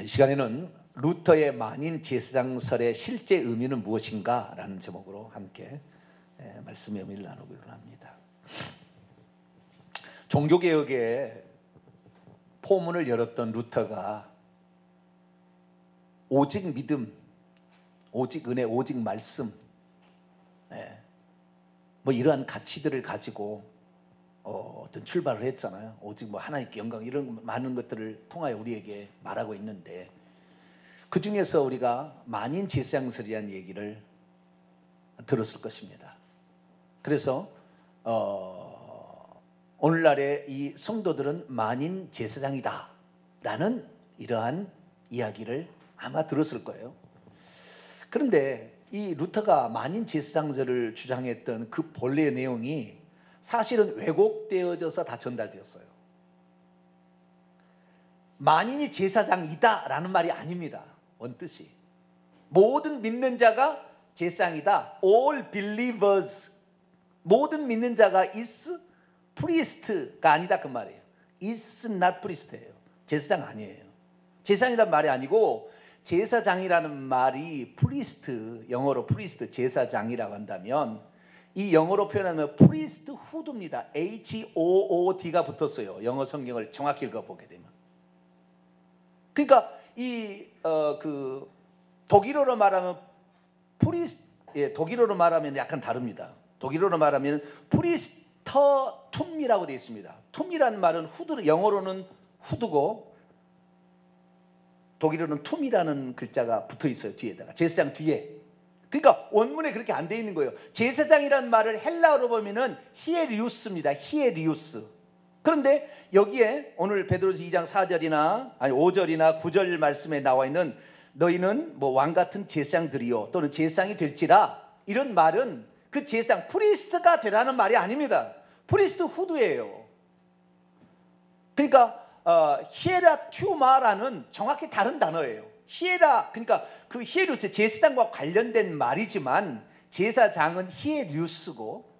이 시간에는 루터의 만인 제사장설의 실제 의미는 무엇인가 라는 제목으로 함께 말씀의 의미를 나누기로 합니다. 종교개혁의 포문을 열었던 루터가 오직 믿음, 오직 은혜, 오직 말씀, 뭐 이러한 가치들을 가지고 어떤 출발을 했잖아요. 오직 뭐 하나님께 영광, 이런 많은 것들을 통하여 우리에게 말하고 있는데, 그 중에서 우리가 만인 제사장설이라는 얘기를 들었을 것입니다. 그래서 오늘날의 이 성도들은 만인 제사장이다 라는 이러한 이야기를 아마 들었을 거예요. 그런데 이 루터가 만인 제사장설을 주장했던 그 본래의 내용이 사실은 왜곡되어져서 다 전달되었어요. 만인이 제사장이다 라는 말이 아닙니다. 원뜻이 모든 믿는 자가 제사장이다. All believers, 모든 믿는 자가 is priest가 아니다 그 말이에요. is not priest예요. 제사장 아니에요. 제사장이란 말이 아니고, 제사장이라는 말이 priest, 영어로 priest, 제사장이라고 한다면 이 영어로 표현하면 priesthood입니다. H-O-O-D가 붙었어요. 영어 성경을 정확히 읽어보게 되면. 그러니까 그 독일어로 말하면 독일어로 말하면 약간 다릅니다. 독일어로 말하면 프리스터툼이라고 되어 있습니다. 툼이라는 말은 후드, 영어로는 후드고 독일어는 툼이라는 글자가 붙어 있어요. 뒤에다가 제사장 뒤에. 그러니까 원문에 그렇게 안 돼 있는 거예요. 제사장이라는 말을 헬라어로 보면은 히에리우스입니다. 히에리우스. 그런데 여기에 오늘 베드로서 2장 4절이나 아니 5절이나 9절 말씀에 나와 있는 너희는 뭐 왕 같은 제사장들이요 또는 제사장이 될지라, 이런 말은 그 제사장 프리스트가 되라는 말이 아닙니다. 프리스트 후드예요. 그러니까 히에라튜마라는 정확히 다른 단어예요. 히에라, 그러니까 그 히에리우스, 제사장과 관련된 말이지만 제사장은 히에리우스고,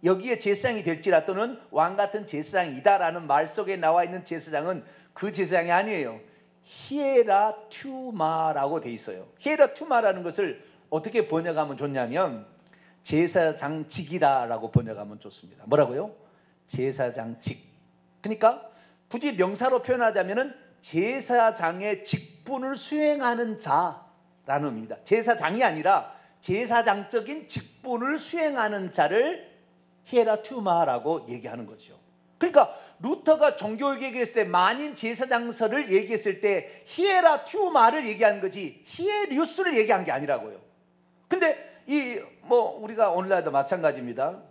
여기에 제사장이 될지라 또는 왕 같은 제사장이다라는 말 속에 나와 있는 제사장은 그 제사장이 아니에요. 히에라튜마라고 돼 있어요. 히에라튜마라는 것을 어떻게 번역하면 좋냐면 제사장직이다라고 번역하면 좋습니다. 뭐라고요? 제사장직. 그러니까 굳이 명사로 표현하자면은 제사장의 직분을 수행하는 자라는 의미입니다. 제사장이 아니라 제사장적인 직분을 수행하는 자를 히에라튜마라고 얘기하는 거죠. 그러니까 루터가 종교개혁을 했을 때 만인 제사장설을 얘기했을 때 히에라튜마를 얘기한 거지 히에리우스를 얘기한 게 아니라고요. 근데 우리가 오늘날도 마찬가지입니다.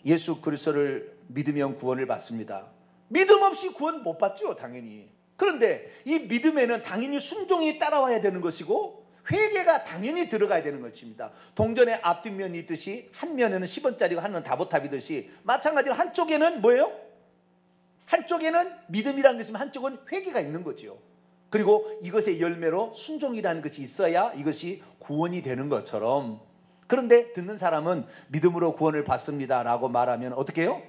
예수 그리스도를 믿으면 구원을 받습니다. 믿음 없이 구원 못 받죠, 당연히. 그런데 이 믿음에는 당연히 순종이 따라와야 되는 것이고 회개가 당연히 들어가야 되는 것입니다. 동전에 앞뒷면이 있듯이 한 면에는 10원짜리고 한 면은 다보탑이듯이 마찬가지로 한쪽에는 뭐예요? 한쪽에는 믿음이라는 것이면 한쪽은 회개가 있는 거죠. 그리고 이것의 열매로 순종이라는 것이 있어야 이것이 구원이 되는 것처럼, 그런데 듣는 사람은 믿음으로 구원을 받습니다 라고 말하면 어떻게 해요?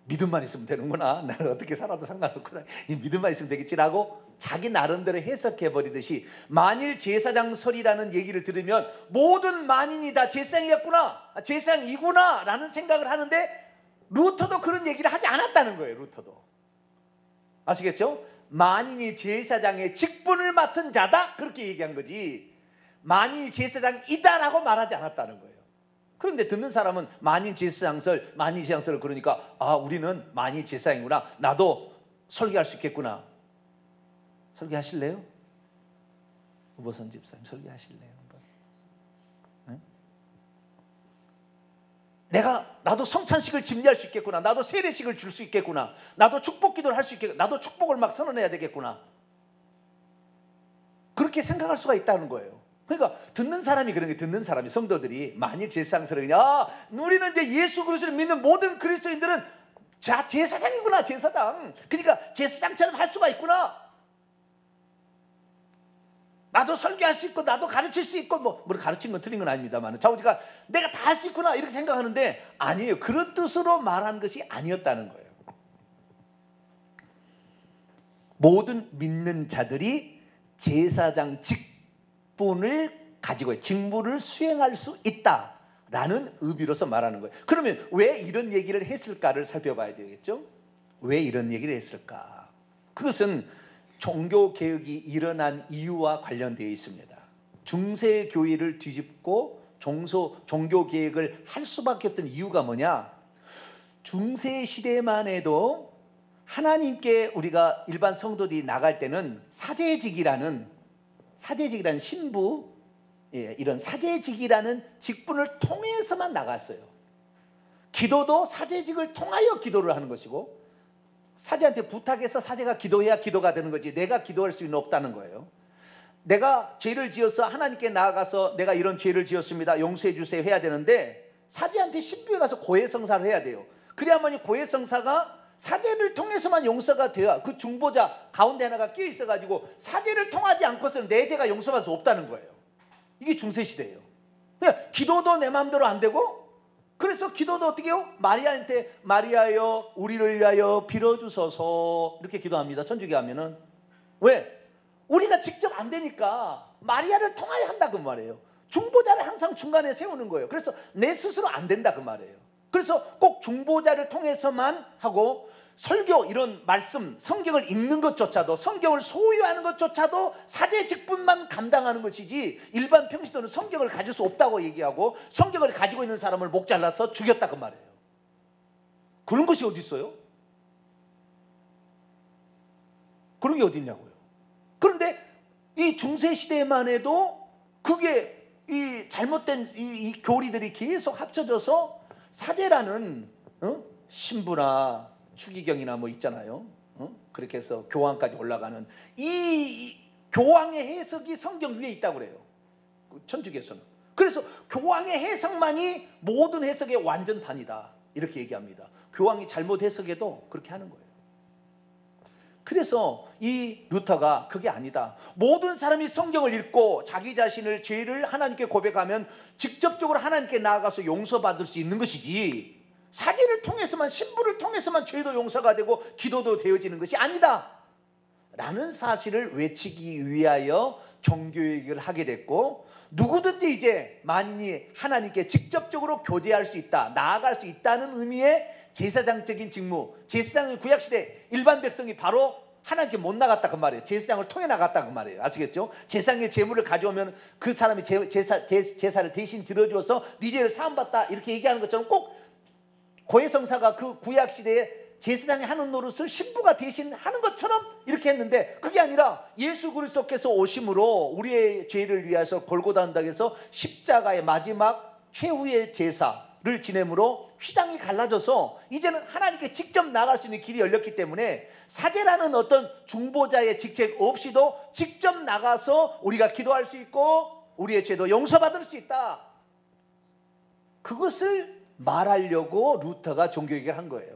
믿음만 있으면 되는구나, 나는 어떻게 살아도 상관없구나, 이 믿음만 있으면 되겠지라고 자기 나름대로 해석해버리듯이, 만일 제사장설이라는 얘기를 들으면 모든 만인이 다 제사장이었구나, 제사장이구나 라는 생각을 하는데 루터도 그런 얘기를 하지 않았다는 거예요. 루터도 아시겠죠? 만인이 제사장의 직분을 맡은 자다 그렇게 얘기한 거지 만인이 제사장이다라고 말하지 않았다는 거예요. 그런데 듣는 사람은 만인 제사장설, 만인 제사장설을 그러니까 우리는 만인 제사장이구나, 나도 설교할 수 있겠구나. 설교하실래요? 우보선 집사님 설교하실래요? 네? 나도 성찬식을 집례할 수 있겠구나, 나도 세례식을 줄 수 있겠구나, 나도 축복 기도를 할 수 있겠구나, 나도 축복을 막 선언해야 되겠구나, 그렇게 생각할 수가 있다는 거예요. 그러니까 듣는 사람이 그런 게, 듣는 사람이 성도들이 만일 제사장설을 그냥 우리는 이제 예수 그리스도를 믿는 모든 그리스도인들은 제사장이구나, 제사장. 그러니까 제사장처럼 할 수가 있구나. 나도 설교할 수 있고 나도 가르칠 수 있고 뭐 가르친 건 틀린 건 아닙니다만 자우지가 내가 다 할 수 있구나 이렇게 생각하는데 아니에요. 그런 뜻으로 말한 것이 아니었다는 거예요. 모든 믿는 자들이 제사장 직분을 가지고 직무를 수행할 수 있다라는 의미로서 말하는 거예요. 그러면 왜 이런 얘기를 했을까를 살펴봐야 되겠죠. 왜 이런 얘기를 했을까? 그것은 종교개혁이 일어난 이유와 관련되어 있습니다. 중세교회를 뒤집고 종교개혁을 할 수밖에 없던 이유가 뭐냐? 중세시대만 해도 하나님께 우리가 일반 성도들이 나갈 때는 사제직이라는 신부, 이런 사제직이라는 직분을 통해서만 나갔어요. 기도도 사제직을 통하여 기도를 하는 것이고, 사제한테 부탁해서 사제가 기도해야 기도가 되는 거지, 내가 기도할 수는 없다는 거예요. 내가 죄를 지어서 하나님께 나아가서 내가 이런 죄를 지었습니다, 용서해 주세요 해야 되는데, 사제한테 신부에 가서 고해성사를 해야 돼요. 그래야만이 고해성사가 사제를 통해서만 용서가 돼야, 그 중보자 가운데 하나가 끼어 있어가지고 사제를 통하지 않고서는 내 죄가 용서받을 수 없다는 거예요. 이게 중세시대예요. 그러니까 기도도 내 마음대로 안 되고, 그래서 기도도 어떻게 해요? 마리아한테 마리아여 우리를 위하여 빌어주소서 이렇게 기도합니다. 천주교 하면은. 왜? 우리가 직접 안 되니까 마리아를 통하여 한다 그 말이에요. 중보자를 항상 중간에 세우는 거예요. 그래서 내 스스로 안 된다 그 말이에요. 그래서 꼭 중보자를 통해서만 하고, 설교 이런 말씀 성경을 읽는 것조차도, 성경을 소유하는 것조차도 사제 직분만 감당하는 것이지, 일반 평신도는 성경을 가질 수 없다고 얘기하고, 성경을 가지고 있는 사람을 목 잘라서 죽였다 그 말이에요. 그런 것이 어디 있어요? 그런 게 어디 있냐고요. 그런데 이 중세시대만 해도 그게 이 잘못된 이 교리들이 계속 합쳐져서 사제라는 신부나 추기경이나 뭐 있잖아요. 그렇게 해서 교황까지 올라가는 이 교황의 해석이 성경 위에 있다고 그래요, 천주교에서는. 그래서 교황의 해석만이 모든 해석의 완전판이다 이렇게 얘기합니다. 교황이 잘못 해석해도 그렇게 하는 거예요. 그래서 이 루터가 그게 아니다, 모든 사람이 성경을 읽고 자기 자신을 죄를 하나님께 고백하면 직접적으로 하나님께 나아가서 용서받을 수 있는 것이지, 사제를 통해서만, 신부를 통해서만 죄도 용서가 되고 기도도 되어지는 것이 아니다 라는 사실을 외치기 위하여 종교개혁을 하게 됐고, 누구든지 이제 만인이 하나님께 직접적으로 교제할 수 있다, 나아갈 수 있다는 의미의 제사장적인 직무, 제사장은 구약시대 일반 백성이 바로 하나님께 못 나갔다 그 말이에요. 제사장을 통해 나갔다 그 말이에요. 아시겠죠? 제사장의 제물을 가져오면 그 사람이 제사를 대신 들어주어서 네 죄를 사함받다 이렇게 얘기하는 것처럼, 꼭 고해성사가 그 구약시대에 제사장이 하는 노릇을 신부가 대신 하는 것처럼 이렇게 했는데, 그게 아니라 예수 그리스도께서 오심으로 우리의 죄를 위해서 골고다 언덕에서 십자가의 마지막 최후의 제사를 지냄으로 휘장이 갈라져서 이제는 하나님께 직접 나갈 수 있는 길이 열렸기 때문에, 사제라는 어떤 중보자의 직책 없이도 직접 나가서 우리가 기도할 수 있고 우리의 죄도 용서받을 수 있다, 그것을 말하려고 루터가 종교개혁을 한 거예요.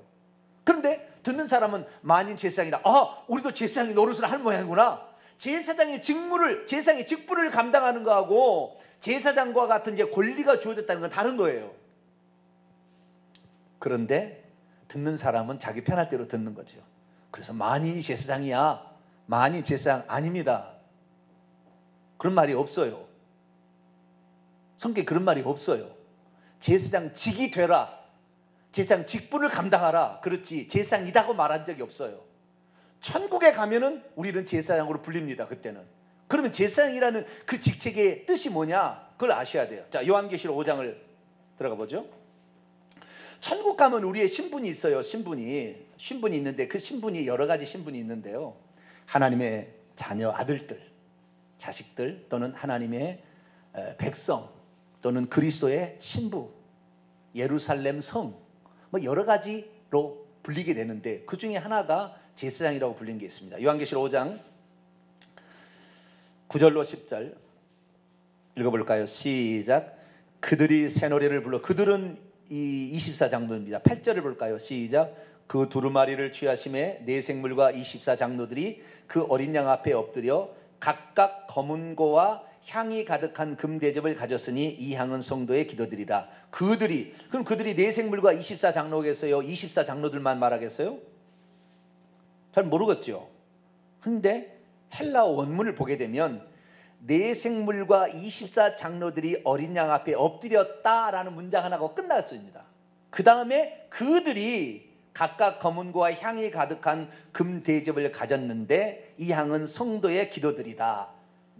그런데 듣는 사람은 만인 제사장이라, 우리도 제사장이 노릇을 할 모양이구나, 제사장의 직무를, 제사장의 직분을 감당하는 거하고 제사장과 같은 이제 권리가 주어졌다는 건 다른 거예요. 그런데 듣는 사람은 자기 편할 대로 듣는 거죠. 그래서 만인이 제사장이야, 만인 제사장 아닙니다, 그런 말이 없어요. 성경에 그런 말이 없어요. 제사장 직이 되라, 제사장 직분을 감당하라, 그렇지 제사장이라고 말한 적이 없어요. 천국에 가면은 우리는 제사장으로 불립니다. 그때는. 그러면 제사장이라는 그 직책의 뜻이 뭐냐, 그걸 아셔야 돼요. 자, 요한계시록 5장을 들어가 보죠. 천국 가면 우리의 신분이 있어요. 신분이 있는데, 그 신분이 여러 가지 신분이 있는데요, 하나님의 자녀, 아들들, 자식들, 또는 하나님의 백성, 또는 그리스도의 신부, 예루살렘 성, 뭐 여러 가지로 불리게 되는데, 그 중에 하나가 제사장이라고 불리는 게 있습니다. 요한계시록 5장 9절로 10절 읽어볼까요? 시작. 그들이 새 노래를 불러, 그들은 이 24장로입니다. 8절을 볼까요? 시작. 그 두루마리를 취하심에 네 생물과 24장로들이 그 어린 양 앞에 엎드려 각각 검은 고와 향이 가득한 금대접을 가졌으니 이 향은 성도의 기도들이라. 그들이, 그럼 그들이 네 생물과 24장로겠어요? 24장로들만 말하겠어요? 잘 모르겠죠. 근데 헬라어 원문을 보게 되면 네 생물과 24 장로들이 어린 양 앞에 엎드렸다라는 문장 하나가 끝났습니다. 그 다음에 그들이 각각 검은 고와 향이 가득한 금 대접을 가졌는데 이 향은 성도의 기도들이다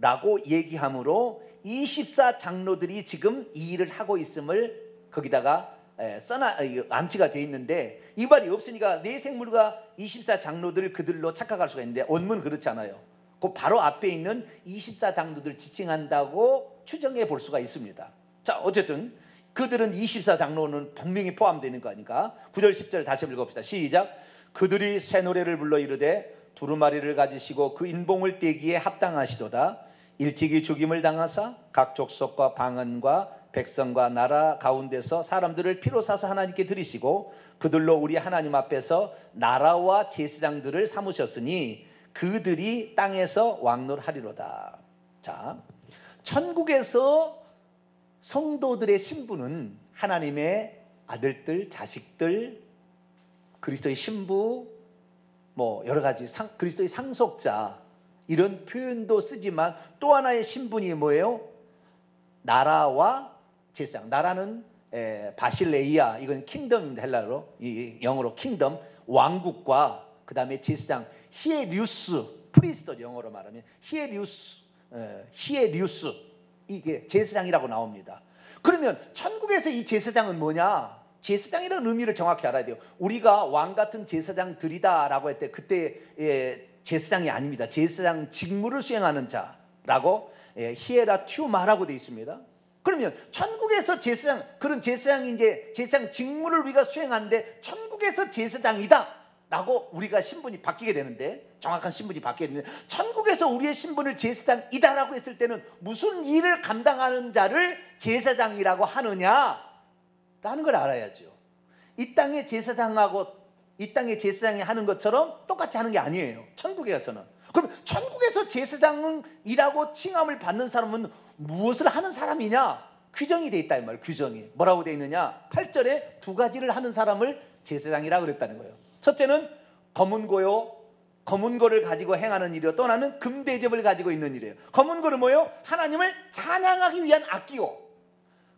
라고 얘기하므로 24 장로들이 지금 이 일을 하고 있음을 거기다가 암시가 되어 있는데, 이 말이 없으니까 네 생물과 24 장로들 그들로 착각할 수가 있는데 원문은 그렇지 않아요. 그 바로 앞에 있는 24 장로들 지칭한다고 추정해 볼 수가 있습니다. 자, 어쨌든 그들은 24 장로는 분명히 포함되는 거 아닌가. 9절 10절 다시 읽어봅시다. 시작. 그들이 새 노래를 불러 이르되 두루마리를 가지시고 그 인봉을 떼기에 합당하시도다. 일찍이 죽임을 당하사 각 족속과 방언과 백성과 나라 가운데서 사람들을 피로 사서 하나님께 드리시고 그들로 우리 하나님 앞에서 나라와 제사장들을 삼으셨으니 그들이 땅에서 왕노하리로다. 자, 천국에서 성도들의 신부는 하나님의 아들들, 자식들, 그리스도의 신부, 뭐 여러 가지 그리스도의 상속자, 이런 표현도 쓰지만 또 하나의 신분이 뭐예요? 나라와 제사장. 나라는 바실레이아, 이건 킹덤입니다. 헬라어로, 영어로 킹덤, 왕국과 그 다음에 제사장 히에리우스, 프리스트, 영어로 말하면 히에리우스, 이게 제사장이라고 나옵니다. 그러면 천국에서 이 제사장은 뭐냐? 제사장이라는 의미를 정확히 알아야 돼요. 우리가 왕 같은 제사장들이다라고 할 때 그때 제사장이 아닙니다. 제사장 직무를 수행하는 자라고 히에라튜마라고 되어 있습니다. 그러면 천국에서 제사장, 그런 제사장이 이제 제사장 직무를 우리가 수행하는데 천국에서 제사장이다 라고 우리가 신분이 바뀌게 되는데, 정확한 신분이 바뀌게 되는데, 천국에서 우리의 신분을 제사장이다라고 했을 때는 무슨 일을 감당하는 자를 제사장이라고 하느냐라는 걸 알아야죠. 이 땅의 제사장하고 이 땅의 제사장이 하는 것처럼 똑같이 하는 게 아니에요. 천국에서는. 그럼 천국에서 제사장이라고 칭함을 받는 사람은 무엇을 하는 사람이냐? 규정이 돼 있다 이 말이에요. 규정이 뭐라고 돼 있느냐? 8절에 두 가지를 하는 사람을 제사장이라고 그랬다는 거예요. 첫째는 검은 고요, 검은 고를 가지고 행하는 일이요, 또 하나는 금대접을 가지고 있는 일이에요. 검은 고는 뭐예요? 하나님을 찬양하기 위한 악기요.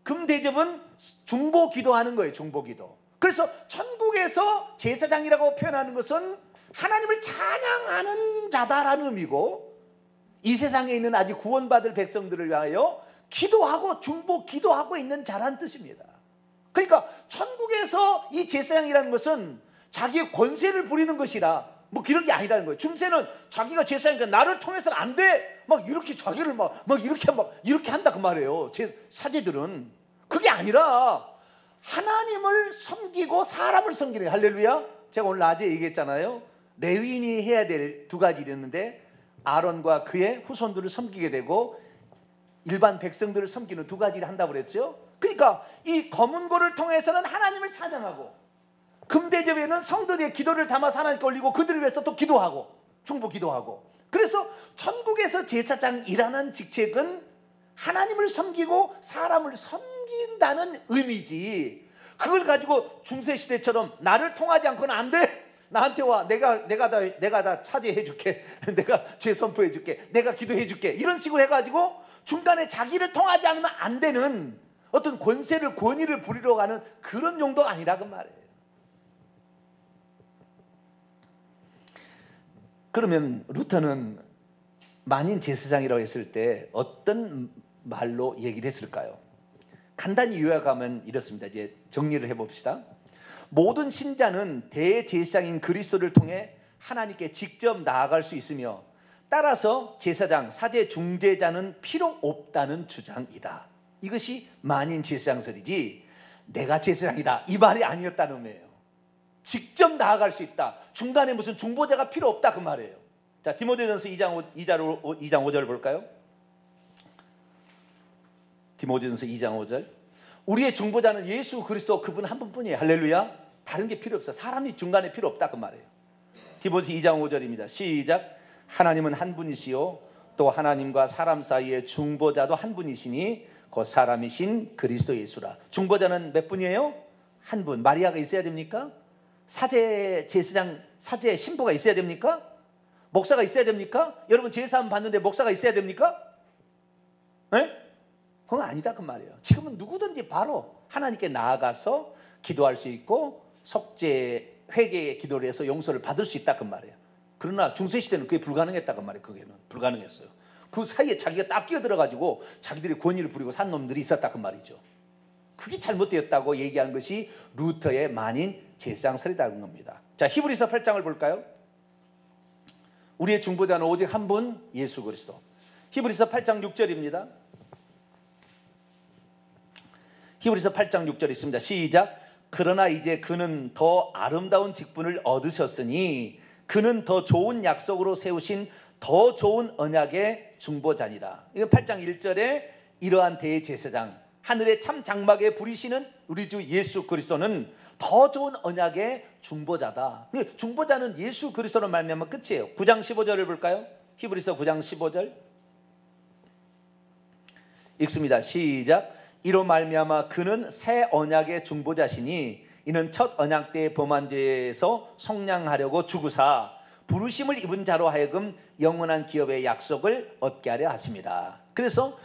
금대접은 중보 기도하는 거예요. 중보 기도. 그래서 천국에서 제사장이라고 표현하는 것은 하나님을 찬양하는 자다라는 의미고, 이 세상에 있는 아직 구원받을 백성들을 위하여 기도하고 중보 기도하고 있는 자라는 뜻입니다. 그러니까 천국에서 이 제사장이라는 것은 자기의 권세를 부리는 것이라 뭐 그런 게 아니라는 거예요. 중세는 자기가 제사장이니까 나를 통해서는 안 돼, 막 이렇게 자기를 막 이렇게 한다 그 말이에요. 사제들은 그게 아니라 하나님을 섬기고 사람을 섬기는 거예요. 할렐루야. 제가 오늘 낮에 얘기했잖아요. 레위인이 해야 될 두 가지 있는데, 아론과 그의 후손들을 섬기게 되고 일반 백성들을 섬기는 두 가지를 한다고 그랬죠. 그러니까 이 검은 고를 통해서는 하나님을 찬양하고, 금대접에는 성도들의 기도를 담아서 하나님께 올리고 그들을 위해서 또 기도하고 중보 기도하고. 그래서 천국에서 제사장이라는 직책은 하나님을 섬기고 사람을 섬긴다는 의미지, 그걸 가지고 중세시대처럼 나를 통하지 않고는 안 돼, 나한테 와, 내가 다 차지해 줄게, 내가 죄 선포해 줄게, 내가 기도해 줄게, 이런 식으로 해가지고 중간에 자기를 통하지 않으면 안 되는 어떤 권위를 부리러 가는 그런 용도가 아니라 그 말이에요. 그러면 루터는 만인 제사장이라고 했을 때 어떤 말로 얘기를 했을까요? 간단히 요약하면 이렇습니다. 이제 정리를 해봅시다. 모든 신자는 대제사장인 그리스도를 통해 하나님께 직접 나아갈 수 있으며, 따라서 제사장, 사제, 중재자는 필요 없다는 주장이다. 이것이 만인 제사장설이지 내가 제사장이다 이 말이 아니었다는 의미예요. 직접 나아갈 수 있다, 중간에 무슨 중보자가 필요 없다 그 말이에요. 자, 디모데전서 2장 5절 볼까요? 디모데전서 2장 5절. 우리의 중보자는 예수 그리스도, 그분 한 분뿐이에요. 할렐루야. 다른 게 필요 없어. 사람이 중간에 필요 없다 그 말이에요. 디모데전서 2장 5절입니다. 시작. 하나님은 한 분이시요 또 하나님과 사람 사이의 중보자도 한 분이시니 그 사람이신 그리스도 예수라. 중보자는 몇 분이에요? 한 분. 마리아가 있어야 됩니까? 사제, 제사장, 사제, 신부가 있어야 됩니까? 목사가 있어야 됩니까? 여러분 제사함 받는데 목사가 있어야 됩니까? 네? 그건 아니다 그 말이에요. 지금은 누구든지 바로 하나님께 나아가서 기도할 수 있고 속죄 회개의 기도를 해서 용서를 받을 수 있다 그 말이에요. 그러나 중세시대는 그게 불가능했다 그 말이에요. 그게는 불가능했어요. 그 사이에 자기가 딱 끼어들어가지고 자기들이 권위를 부리고 산 놈들이 있었다 그 말이죠. 그게 잘못되었다고 얘기한 것이 루터의 만인 제사장설이라는 겁니다. 자, 히브리서 8장을 볼까요? 우리의 중보자는 오직 한 분 예수 그리스도. 히브리서 8장 6절입니다. 히브리서 8장 6절 있습니다. 시작. 그러나 이제 그는 더 아름다운 직분을 얻으셨으니 그는 더 좋은 약속으로 세우신 더 좋은 언약의 중보자니라. 이거 8장 1절에 이러한 대제사장 하늘의 참 장막에 부리시는 우리 주 예수 그리스도는 더 좋은 언약의 중보자다. 중보자는 예수 그리스도로 말미암아 끝이에요. 9장 15절을 볼까요? 히브리서 9장 15절 읽습니다. 시작. 이로 말미암아 그는 새 언약의 중보자시니 이는 첫 언약 때의 범한 죄에서 속량하려고 죽으사 부르심을 입은 자로 하여금 영원한 기업의 약속을 얻게 하려 하십니다. 그래서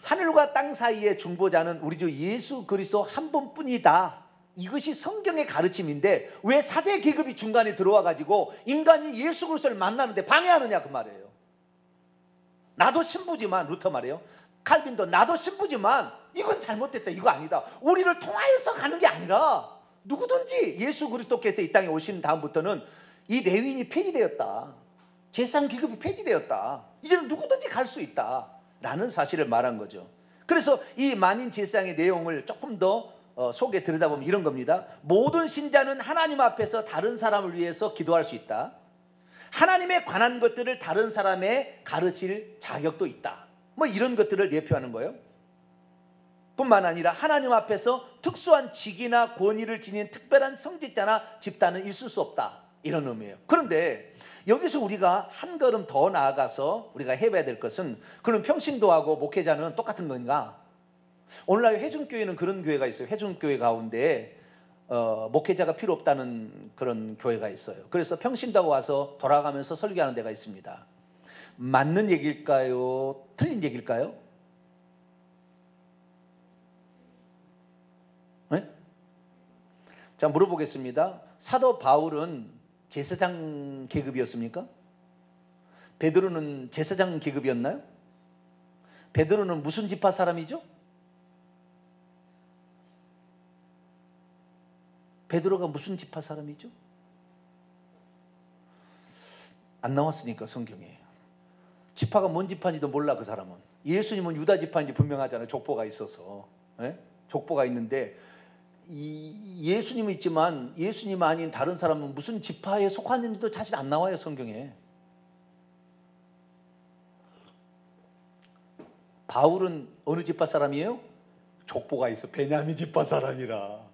하늘과 땅 사이의 중보자는 우리 주 예수 그리스도 한 분뿐이다. 이것이 성경의 가르침인데 왜 사제 계급이 중간에 들어와 가지고 인간이 예수 그리스도를 만나는데 방해하느냐 그 말이에요. 나도 신부지만, 루터 말이에요. 칼빈도 나도 신부지만 이건 잘못됐다, 이거 아니다. 우리를 통하여서 가는 게 아니라 누구든지 예수 그리스도께서 이 땅에 오신 다음부터는 이 레위인이 폐지되었다. 제사장 계급이 폐지되었다. 이제는 누구든지 갈 수 있다 라는 사실을 말한 거죠. 그래서 이 만인 제사장의 내용을 조금 더 속에 들여다보면 이런 겁니다. 모든 신자는 하나님 앞에서 다른 사람을 위해서 기도할 수 있다. 하나님에 관한 것들을 다른 사람에 가르칠 자격도 있다. 뭐 이런 것들을 예표하는 거예요. 뿐만 아니라 하나님 앞에서 특수한 직이나 권위를 지닌 특별한 성직자나 집단은 있을 수 없다, 이런 의미예요. 그런데 여기서 우리가 한 걸음 더 나아가서 우리가 해봐야 될 것은, 그럼 평신도하고 목회자는 똑같은 건가? 오늘날 회중교회는 그런 교회가 있어요. 회중교회 가운데 목회자가 필요 없다는 그런 교회가 있어요. 그래서 평신도하고 와서 돌아가면서 설교하는 데가 있습니다. 맞는 얘기일까요? 틀린 얘기일까요? 네? 자, 물어보겠습니다. 사도 바울은 제사장 계급이었습니까? 베드로는 제사장 계급이었나요? 베드로는 무슨 지파 사람이죠? 베드로가 무슨 지파 사람이죠? 안 나왔으니까 성경에. 지파가 뭔 지파인지도 몰라 그 사람은. 예수님은 유다 지파인지 분명하잖아요. 족보가 있어서. 네? 족보가 있는데 예수님은 있지만 예수님 아닌 다른 사람은 무슨 지파에 속하는지도 사실 안 나와요 성경에. 바울은 어느 지파 사람이에요? 족보가 있어. 베냐민 지파 사람이라.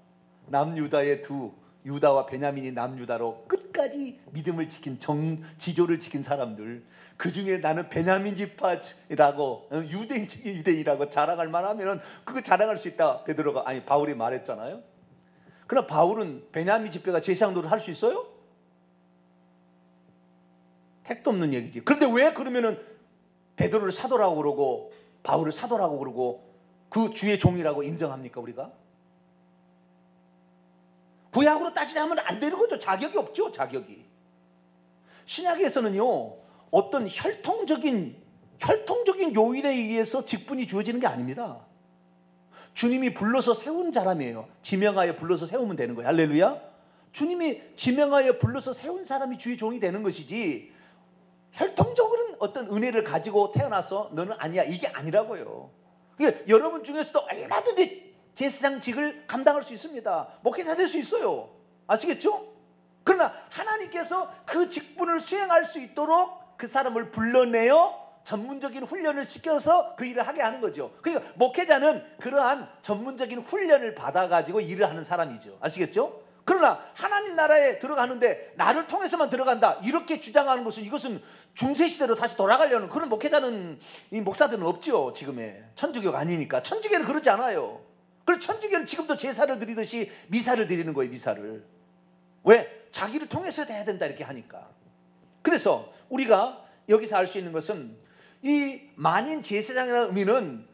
남유다의 두 유다와 베냐민이 남유다로 끝까지 믿음을 지킨 지조를 지킨 사람들, 그 중에 나는 베냐민 지파라고, 유대인 중에 유대인이라고 자랑할 만하면 그거 자랑할 수 있다. 베드로가, 아니 바울이 말했잖아요. 그러나 바울은 베냐민 지파가 제사장도를 할 수 있어요? 택도 없는 얘기지. 그런데 왜 그러면은 베드로를 사도라고 그러고 바울을 사도라고 그러고 그 주의 종이라고 인정합니까 우리가? 구약으로 따지자면 안 되는 거죠. 자격이 없죠. 자격이. 신약에서는요, 어떤 혈통적인 요인에 의해서 직분이 주어지는 게 아닙니다. 주님이 불러서 세운 사람이에요. 지명하여 불러서 세우면 되는 거예요. 할렐루야. 주님이 지명하여 불러서 세운 사람이 주의 종이 되는 것이지, 혈통적으로는 어떤 은혜를 가지고 태어나서 너는 아니야, 이게 아니라고요. 그러니까 여러분 중에서도 얼마든지 제사장직을 감당할 수 있습니다. 목회자 될 수 있어요. 아시겠죠? 그러나 하나님께서 그 직분을 수행할 수 있도록 그 사람을 불러내어 전문적인 훈련을 시켜서 그 일을 하게 하는 거죠. 그러니까 목회자는 그러한 전문적인 훈련을 받아가지고 일을 하는 사람이죠. 아시겠죠? 그러나 하나님 나라에 들어가는데 나를 통해서만 들어간다, 이렇게 주장하는 것은, 이것은 중세시대로 다시 돌아가려는 그런 목회자는, 이 목사들은 없죠. 지금의 천주교가 아니니까. 천주교는 그러지 않아요. 그래서 천주교는 지금도 제사를 드리듯이 미사를 드리는 거예요. 미사를. 왜? 자기를 통해서 해야 된다 이렇게 하니까. 그래서 우리가 여기서 알 수 있는 것은 이 만인 제사장이라는 의미는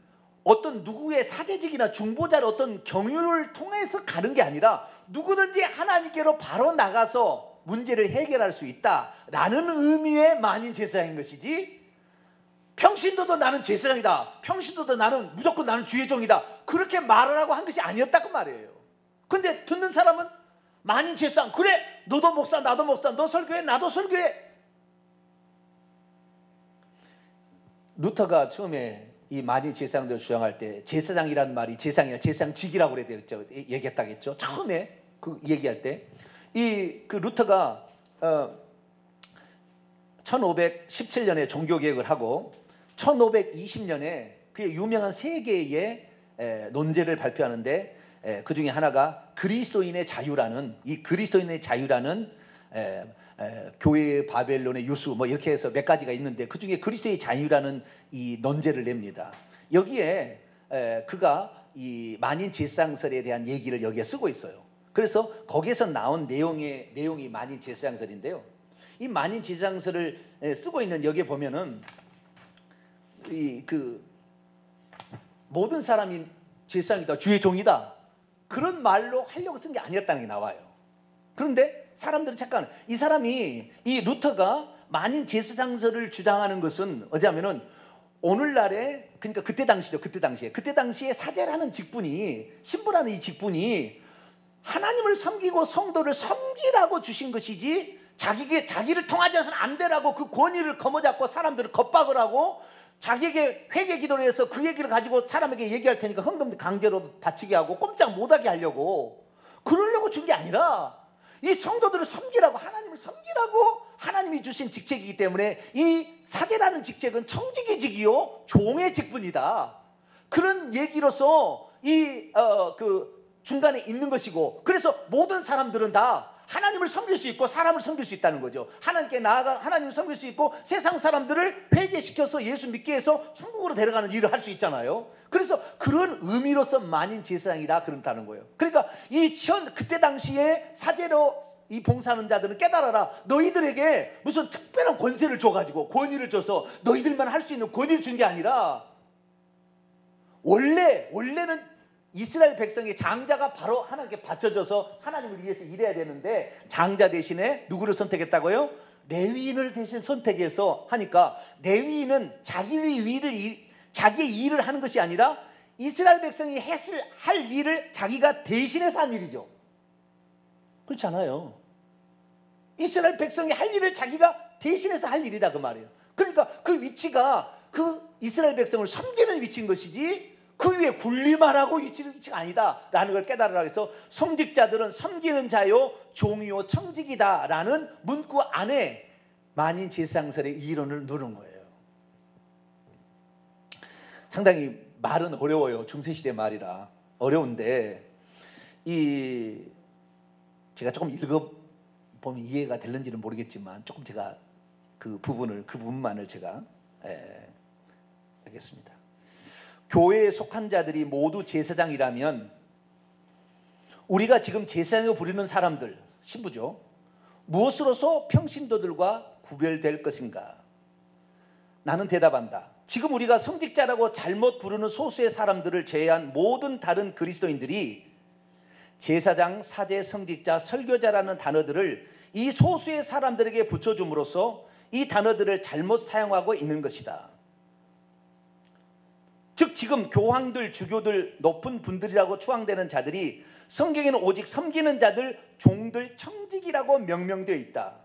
어떤 누구의 사제직이나 중보자의 어떤 경륜을 통해서 가는 게 아니라 누구든지 하나님께로 바로 나가서 문제를 해결할 수 있다라는 의미의 만인 제사장인 것이지, 평신도도 나는 제사장이다, 평신도도 나는 무조건 나는 주의 종이다, 그렇게 말을 하고 한 것이 아니었다고 말이에요. 근데 듣는 사람은 만인 제사장, 그래 너도 목사 나도 목사, 너 설교해 나도 설교해. 루터가 처음에 이 만인 제사장들 주장할 때 제사장이란 말이 제사장이나 제사장직이라고 그래야 되겠죠, 얘기했다겠죠. 처음에 그 얘기할 때 그 루터가 1517년에 종교개혁을 하고 1520년에 그의 유명한 세 개의 논제를 발표하는데, 그 중에 하나가 그리스도인의 자유라는, 이 그리스도인의 자유라는 교회의 바벨론의 유수 뭐 이렇게 해서 몇 가지가 있는데, 그 중에 그리스도의 자유라는 이 논제를 냅니다. 여기에 그가 이 만인 제사장설에 대한 얘기를 여기에 쓰고 있어요. 그래서 거기에서 나온 내용이 만인 제사장설인데요. 이 만인 제사장설을 쓰고 있는 여기에 보면은 그 모든 사람이 제사장이다, 주의 종이다, 그런 말로 하려고 쓴 게 아니었다는 게 나와요. 그런데 사람들은 잠깐, 이 사람이, 이 루터가 만인 제사장설을 주장하는 것은 어디냐면은 오늘날에, 그러니까 그때 당시에 사제라는 직분이, 신부라는 이 직분이 하나님을 섬기고 성도를 섬기라고 주신 것이지, 자기를 통하지 않아서는 안 되라고 그 권위를 거머잡고 사람들을 겁박을 하고 자기에게 회개 기도를 해서 그 얘기를 가지고 사람에게 얘기할 테니까 헌금 강제로 바치게 하고 꼼짝 못하게 하려고, 그러려고 준 게 아니라 이 성도들을 섬기라고, 하나님을 섬기라고 하나님이 주신 직책이기 때문에 이 사제라는 직책은 청지기직이요 종의 직분이다, 그런 얘기로서 그 중간에 있는 것이고, 그래서 모든 사람들은 다 하나님을 섬길 수 있고 사람을 섬길 수 있다는 거죠. 하나님께 나아가 하나님을 섬길 수 있고 세상 사람들을 회개시켜서 예수 믿게 해서 천국으로 데려가는 일을 할 수 있잖아요. 그래서 그런 의미로서 만인 제사장이라 그런다는 거예요. 그러니까 그때 당시에 사제로 이 봉사하는 자들은 깨달아라, 너희들에게 무슨 특별한 권세를 줘가지고 권위를 줘서 너희들만 할 수 있는 권위를 준 게 아니라, 원래는 이스라엘 백성의 장자가 바로 하나님께 바쳐져서 하나님을 위해서 일해야 되는데, 장자 대신에 누구를 선택했다고요? 레위인을 대신 선택해서 하니까, 레위인은 자기의 일을 하는 것이 아니라 이스라엘 백성이 할 일을 자기가 대신해서 한 일이죠. 그렇지 않아요? 이스라엘 백성이 할 일을 자기가 대신해서 할 일이다 그 말이에요. 그러니까 그 위치가 그 이스라엘 백성을 섬기는 위치인 것이지 그 위에 군림하라고 위치가 아니다라는 걸 깨달으라 해서 성직자들은 섬기는 자요 종이요 청직이다라는 문구 안에 만인 제사장설의 이론을 누른 거예요. 상당히 말은 어려워요. 중세시대 말이라 어려운데, 제가 조금 읽어보면 이해가 될는지는 모르겠지만 조금 제가 그 부분만을 제가 하겠습니다. 교회에 속한 자들이 모두 제사장이라면 우리가 지금 제사장으로 부르는 사람들, 신부죠, 무엇으로서 평신도들과 구별될 것인가? 나는 대답한다. 지금 우리가 성직자라고 잘못 부르는 소수의 사람들을 제외한 모든 다른 그리스도인들이 제사장, 사제, 성직자, 설교자라는 단어들을 이 소수의 사람들에게 붙여줌으로써 이 단어들을 잘못 사용하고 있는 것이다. 즉 지금 교황들, 주교들, 높은 분들이라고 추앙되는 자들이 성경에는 오직 섬기는 자들, 종들, 청직이라고 명명되어 있다.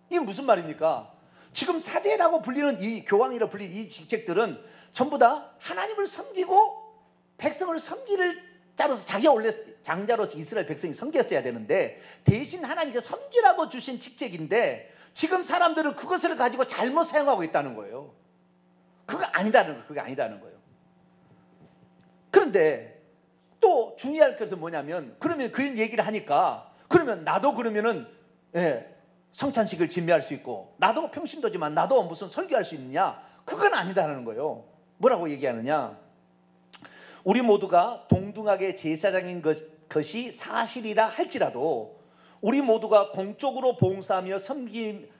이게 무슨 말입니까? 지금 사제라고 불리는 이 교황이라고 불리는 이 직책들은 전부 다 하나님을 섬기고 백성을 섬기를 자로서, 자기가 원래 장자로서 이스라엘 백성이 섬겼어야 되는데 대신 하나님께 섬기라고 주신 직책인데, 지금 사람들은 그것을 가지고 잘못 사용하고 있다는 거예요. 그게 아니다는 거예요. 그런데 또 주의할 것은 뭐냐면, 그러면 그런 얘기를 하니까, 그러면 나도 그러면은 성찬식을 진미할 수 있고, 나도 평신도지만 나도 무슨 설교할 수 있느냐? 그건 아니다라는 거예요. 뭐라고 얘기하느냐? 우리 모두가 동등하게 제사장인 것이 사실이라 할지라도 우리 모두가 공적으로 봉사하며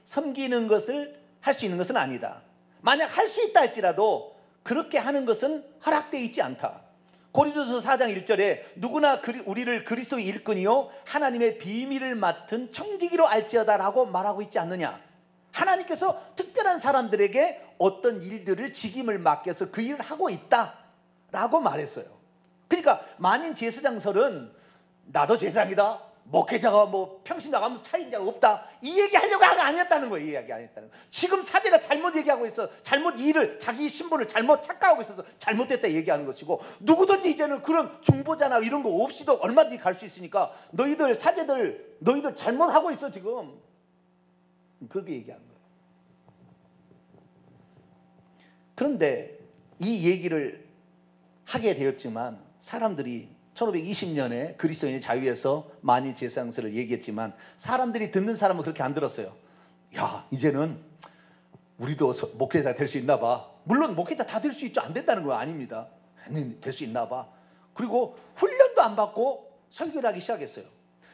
섬기는 것을 할 수 있는 것은 아니다. 만약 할 수 있다 할지라도 그렇게 하는 것은 허락되어 있지 않다. 고린도서 4장 1절에 누구나 우리를 그리스도의 일꾼이요 하나님의 비밀을 맡은 청지기로 알지어다 라고 말하고 있지 않느냐. 하나님께서 특별한 사람들에게 어떤 일들을 직임을 맡겨서 그 일을 하고 있다 라고 말했어요. 그러니까 만인 제사장설은 나도 제사장이다, 목회자가 뭐 평신 나가면 차이가 없다, 이 얘기 하려고 아니었다는 거예요. 이 얘기 안 했다는 거예요. 지금 사제가 잘못 얘기하고 있어. 잘못 일을, 자기 신분을 잘못 착각하고 있어서 잘못됐다 얘기하는 것이고, 누구든지 이제는 그런 중보자나 이런 거 없이도 얼마든지 갈 수 있으니까 너희들 사제들 너희들 잘못하고 있어 지금. 그렇게 얘기하는 거예요. 그런데 이 얘기를 하게 되었지만 사람들이 1520년에 그리스도인의 자유에서 만인 제사장설을 얘기했지만 사람들이 듣는 사람은 그렇게 안 들었어요. 야, 이제는 우리도 목회자 될 수 있나 봐. 물론 목회자 다 될 수 있죠. 안 된다는 거 아닙니다. 될 수 있나 봐. 그리고 훈련도 안 받고 설교를 하기 시작했어요.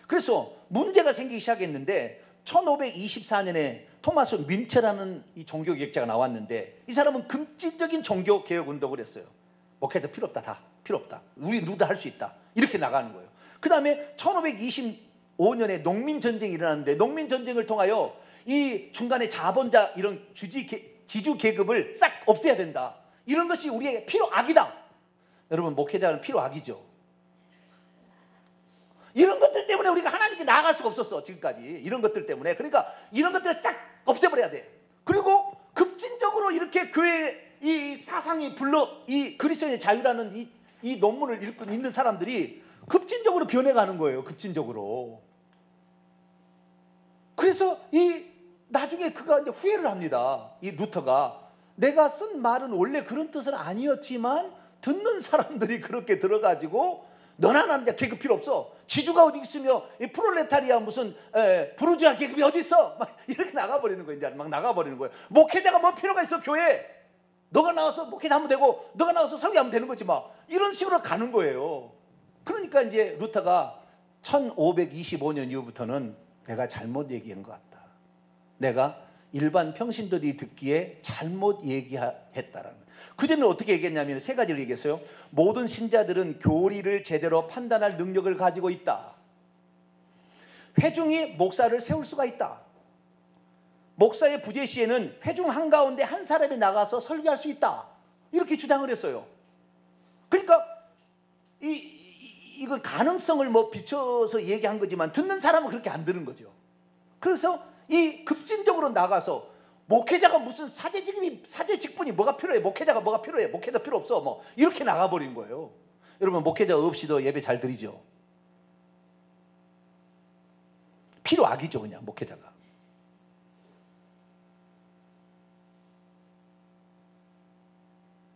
그래서 문제가 생기기 시작했는데 1524년에 토마스 윈체라는 이 종교개혁자가 나왔는데 이 사람은 급진적인 종교개혁 운동을 했어요. 목회자 필요 없다. 다 필요 없다. 우리 누구도 할 수 있다. 이렇게 나가는 거예요. 그 다음에 1525년에 농민전쟁이 일어났는데 농민전쟁을 통하여 이 중간에 자본자 이런 지주 계급을 싹 없애야 된다. 이런 것이 우리에게 필요악이다. 여러분, 목회자는 필요악이죠. 이런 것들 때문에 우리가 하나님께 나아갈 수가 없었어 지금까지. 이런 것들 때문에. 그러니까 이런 것들을 싹 없애버려야 돼. 그리고 급진적으로 이렇게 교회 이 사상이 이 그리스도인의 자유라는 이 논문을 읽는 사람들이 급진적으로 변해가는 거예요. 급진적으로. 그래서 나중에 그가 이제 후회를 합니다. 이 루터가 내가 쓴 말은 원래 그런 뜻은 아니었지만 듣는 사람들이 그렇게 들어가지고 너나 나는 계급 필요 없어. 지주가 어디 있으며 이 프롤레타리아 무슨 부르주아 계급이 어디 있어? 막 이렇게 나가버리는 거예요. 이제 막 나가버리는 거예요. 목회자가 뭐 필요가 있어 교회에. 너가 나와서 목회하면 되고 너가 나와서 설교하면 되는 거지 막. 이런 식으로 가는 거예요. 그러니까 이제 루터가 1525년 이후부터는 내가 잘못 얘기한 것 같다. 내가 일반 평신도들이 듣기에 잘못 얘기했다라는 거예요. 그전에는 어떻게 얘기했냐면 세 가지를 얘기했어요. 모든 신자들은 교리를 제대로 판단할 능력을 가지고 있다. 회중이 목사를 세울 수가 있다. 목사의 부재 시에는 회중 한가운데 한 사람이 나가서 설교할 수 있다. 이렇게 주장을 했어요. 그러니까 이건 가능성을 뭐 비춰서 얘기한 거지만 듣는 사람은 그렇게 안 드는 거죠. 그래서 급진적으로 나가서 목회자가 무슨 사제 직분이 뭐가 필요해? 목회자가 뭐가 필요해? 목회자 필요 없어. 뭐 이렇게 나가버린 거예요. 여러분, 목회자 없이도 예배 잘 드리죠. 필요악이죠, 그냥 목회자가.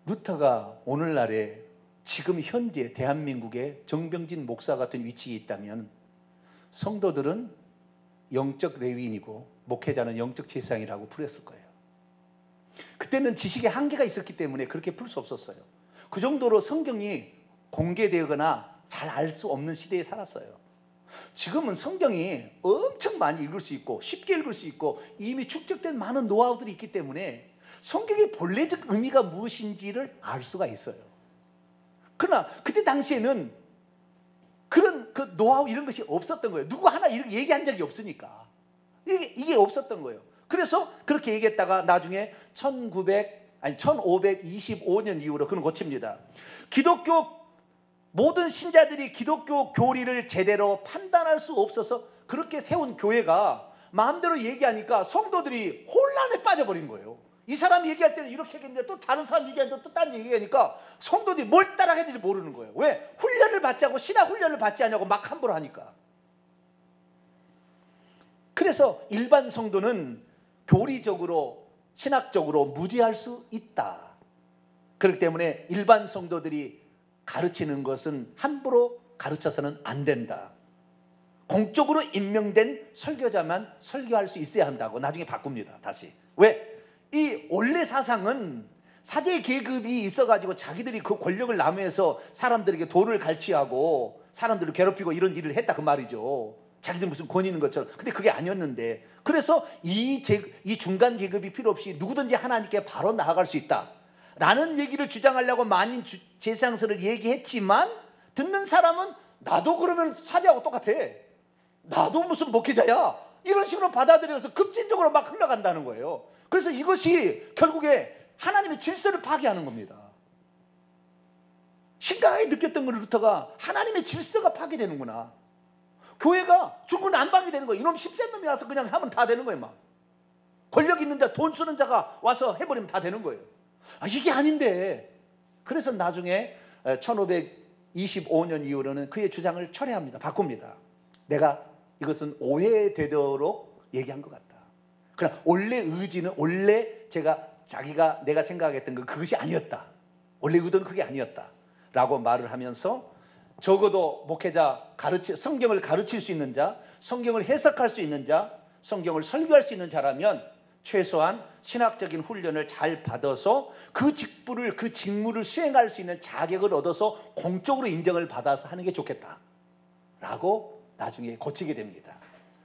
루터가 오늘날에 지금 현재 대한민국의 정병진 목사 같은 위치에 있다면 성도들은 영적 레위인이고 목회자는 영적 제사장이라고 풀었을 거예요. 그때는 지식의 한계가 있었기 때문에 그렇게 풀 수 없었어요. 그 정도로 성경이 공개되거나 잘 알 수 없는 시대에 살았어요. 지금은 성경이 엄청 많이 읽을 수 있고 쉽게 읽을 수 있고 이미 축적된 많은 노하우들이 있기 때문에 성경의 본래적 의미가 무엇인지를 알 수가 있어요. 그러나 그때 당시에는 그런 그 노하우 이런 것이 없었던 거예요. 누구 하나 이렇게 얘기한 적이 없으니까. 이게 없었던 거예요. 그래서 그렇게 얘기했다가 나중에 1525년 이후로 그는 고칩니다. 모든 신자들이 기독교 교리를 제대로 판단할 수 없어서 그렇게 세운 교회가 마음대로 얘기하니까 성도들이 혼란에 빠져버린 거예요. 이 사람이 얘기할 때는 이렇게 얘기했는데 또 다른 사람 얘기하는데 또 딴 얘기하니까 성도들이 뭘 따라해야 될지 모르는 거예요. 왜? 훈련을 받지 않고 신학 훈련을 받지 않냐고 막 함부로 하니까. 그래서 일반 성도는 교리적으로 신학적으로 무지할 수 있다. 그렇기 때문에 일반 성도들이 가르치는 것은 함부로 가르쳐서는 안 된다. 공적으로 임명된 설교자만 설교할 수 있어야 한다고 나중에 바꿉니다. 다시. 왜? 이 원래 사상은 사제 계급이 있어가지고 자기들이 그 권력을 남용해서 사람들에게 돈을 갈취하고 사람들을 괴롭히고 이런 일을 했다 그 말이죠. 자기들 무슨 권위 있는 것처럼. 근데 그게 아니었는데, 그래서 이 중간 계급이 필요 없이 누구든지 하나님께 바로 나아갈 수 있다 라는 얘기를 주장하려고 많은 제사장서를 얘기했지만, 듣는 사람은 나도 그러면 사제하고 똑같아, 나도 무슨 목회자야, 이런 식으로 받아들여서 급진적으로 막 흘러간다는 거예요. 그래서 이것이 결국에 하나님의 질서를 파괴하는 겁니다. 심각하게 느꼈던 걸 루터가, 하나님의 질서가 파괴되는구나, 교회가 중구난방이 되는 거예요. 이놈 10세 놈이 와서 그냥 하면 다 되는 거예요. 막 권력 있는 자, 돈 쓰는 자가 와서 해버리면 다 되는 거예요. 이게 아닌데. 그래서 나중에 1525년 이후로는 그의 주장을 철회합니다. 바꿉니다. 내가 이것은 오해되도록 얘기한 것 같다. 그러나 원래 의지는, 원래 자기가 내가 생각했던 그것이 아니었다, 원래 의도는 그게 아니었다 라고 말을 하면서, 적어도 목회자, 성경을 가르칠 수 있는 자, 성경을 해석할 수 있는 자, 성경을 설교할 수 있는 자라면 최소한 신학적인 훈련을 잘 받아서 그 직무를 수행할 수 있는 자격을 얻어서 공적으로 인정을 받아서 하는 게 좋겠다 라고 나중에 고치게 됩니다.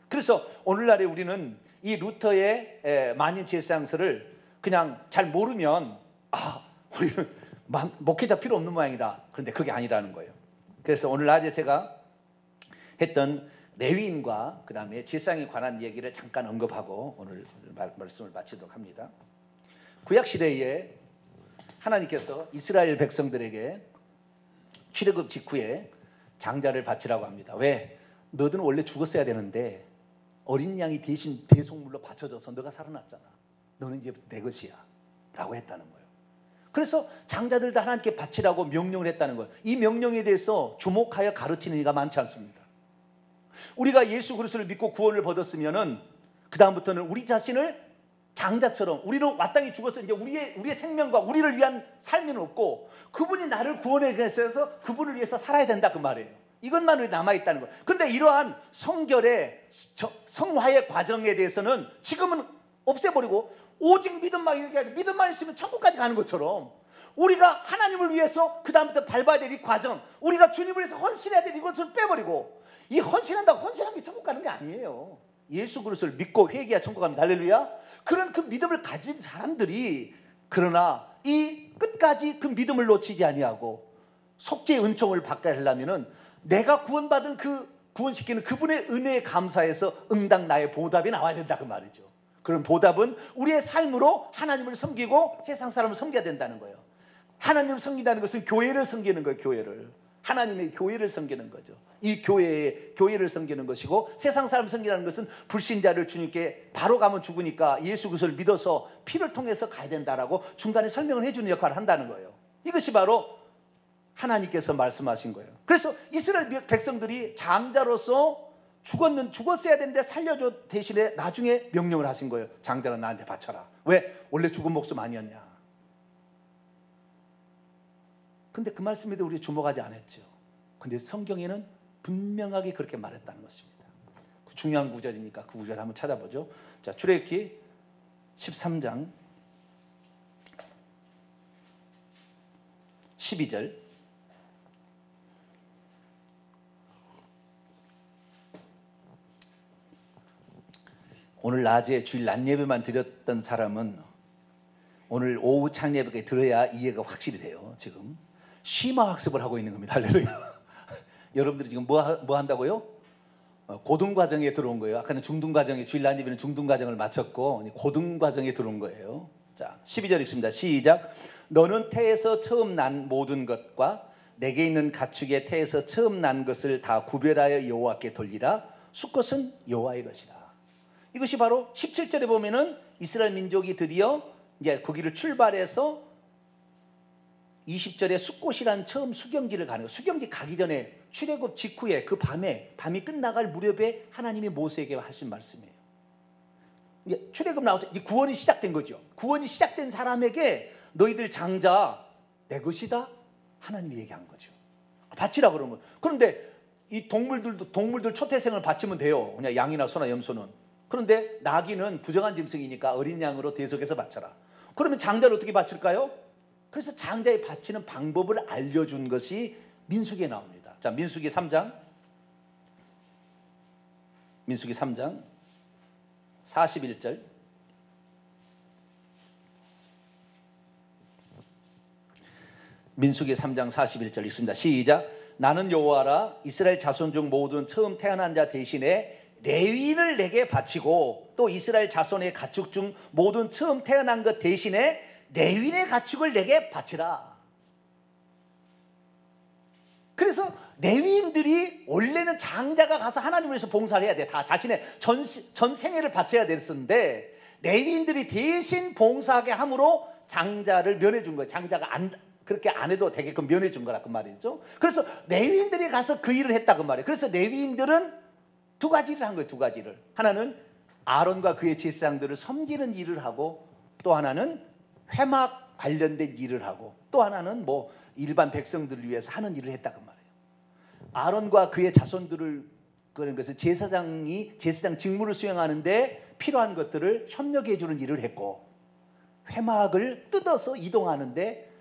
그래서 오늘날에 우리는 이 루터의 만인 제사장서를 그냥 잘 모르면, 우리는 목회자 필요 없는 모양이다. 그런데 그게 아니라는 거예요. 그래서 오늘 낮에 제가 했던 레위인과 그 다음에 제사장에 관한 얘기를 잠깐 언급하고 오늘 말씀을 마치도록 합니다. 구약시대에 하나님께서 이스라엘 백성들에게 출애굽 직후에 장자를 바치라고 합니다. 왜? 너들은 원래 죽었어야 되는데 어린 양이 대신 대속물로 바쳐져서 너가 살아났잖아, 너는 이제 내 것이야 라고 했다는 거예요. 그래서 장자들도 하나님께 바치라고 명령을 했다는 거예요. 이 명령에 대해서 주목하여 가르치는 이가 많지 않습니다. 우리가 예수 그리스도를 믿고 구원을 받았으면은 그 다음부터는 우리 자신을 장자처럼, 우리는 마땅히 죽어서 이제 우리의 생명과 우리를 위한 삶은 없고 그분이 나를 구원해 주셔서 그분을 위해서 살아야 된다, 그 말이에요. 이것만 남아있다는 거예요. 그런데 이러한 성결의 성화의 과정에 대해서는 지금은 없애버리고 오직 믿음만 얘기하고, 믿음만 있으면 천국까지 가는 것처럼 우리가 하나님을 위해서 그 다음부터 밟아야 될 이 과정, 우리가 주님을 위해서 헌신해야 될 이것을 빼버리고, 이 헌신한다고 헌신한 게 천국 가는 게 아니에요. 예수 그리스도를 믿고 회개해야 천국 갑니다. 할렐루야. 그런 그 믿음을 가진 사람들이, 그러나 이 끝까지 그 믿음을 놓치지 아니하고 속죄의 은총을 받게 하려면은 내가 구원받은 구원시키는 그분의 은혜에 감사해서 응당 나의 보답이 나와야 된다, 그 말이죠. 그런 보답은 우리의 삶으로 하나님을 섬기고 세상 사람을 섬겨야 된다는 거예요. 하나님을 섬긴다는 것은 교회를 섬기는 거예요. 교회를, 하나님의 교회를 섬기는 거죠. 이 교회를 섬기는 것이고, 세상 사람 섬기는 것은 불신자를 주님께 바로 가면 죽으니까 예수 그리스도를 믿어서 피를 통해서 가야 된다라고 중간에 설명을 해주는 역할을 한다는 거예요. 이것이 바로 하나님께서 말씀하신 거예요. 그래서 이스라엘 백성들이 장자로서 죽었어야 되는데 살려줘 대신에 나중에 명령을 하신 거예요. 장자는 나한테 바쳐라. 왜? 원래 죽은 목숨 아니었냐. 근데 그 말씀에도 우리 주목하지 않았죠. 근데 성경에는 분명하게 그렇게 말했다는 것입니다. 중요한 구절이니까 그 구절 한번 찾아보죠. 자, 출애굽기 13장 12절. 오늘 낮에 주일 낮 예배만 드렸던 사람은 오늘 오후 창예배에 들어야 이해가 확실히 돼요. 지금 심화 학습을 하고 있는 겁니다. 할렐루야. 여러분들이 지금 뭐 한다고요? 고등 과정에 들어온 거예요. 아까는 중등 과정에, 주일 낮 예배는 중등 과정을 마쳤고 고등 과정에 들어온 거예요. 자, 12절 읽습니다. 시작. 너는 태에서 처음 난 모든 것과 내게 있는 가축의 태에서 처음 난 것을 다 구별하여 여호와께 돌리라. 숫것은 여호와의 것이라. 이것이 바로 17절에 보면은 이스라엘 민족이 드디어 이제 거기를 출발해서 20절에 숫꽃이란 처음 수경지를 가는 거예요. 수경지 가기 전에 출애굽 직후에 그 밤이 끝나갈 무렵에 하나님이 모세에게 하신 말씀이에요. 이제 출애굽 나와서 이제 구원이 시작된 거죠. 구원이 시작된 사람에게 너희들 장자 내 것이다 하나님이 얘기한 거죠. 바치라 그런 거예요. 그런데 이 동물들 초태생을 바치면 돼요. 그냥 양이나 소나 염소는. 그런데 나귀는 부정한 짐승이니까 어린 양으로 대속해서 바쳐라. 그러면 장자를 어떻게 바칠까요? 그래서 장자에 바치는 방법을 알려준 것이 민수기에 나옵니다. 자, 민수기 3장 민수기 3장 41절. 민수기 3장 41절 읽습니다. 시작. 나는 여호와라. 이스라엘 자손 중 모든 처음 태어난 자 대신에 레위인을 내게 바치고, 또 이스라엘 자손의 가축 중 모든 처음 태어난 것 대신에 레위인의 가축을 내게 바치라. 그래서 레위인들이 원래는 장자가 가서 하나님을 위해서 봉사를 해야 돼. 다 자신의 전 생애를 바쳐야 됐었는데, 레위인들이 대신 봉사하게 함으로 장자를 면해 준 거예요. 장자가 그렇게 안 해도 되게끔 면해 준 거라 그 말이죠. 그래서 레위인들이 가서 그 일을 했다 그 말이에요. 그래서 레위인들은 두 가지 일을 한 거예요. 두 가지 일을. 하나는 아론과 그의 제사장들을 섬기는 일을 하고, 또 하나는 회막 관련된 일을 하고, 또 하나는 뭐 일반 백성들을 위해서 하는 일을 했다 그 말이에요. 아론과 그의 자손들을, 그런 것은 제사장 직무를 수행하는데 필요한 것들을 협력해 주는 일을 했고, 회막을 뜯어서 이동하는데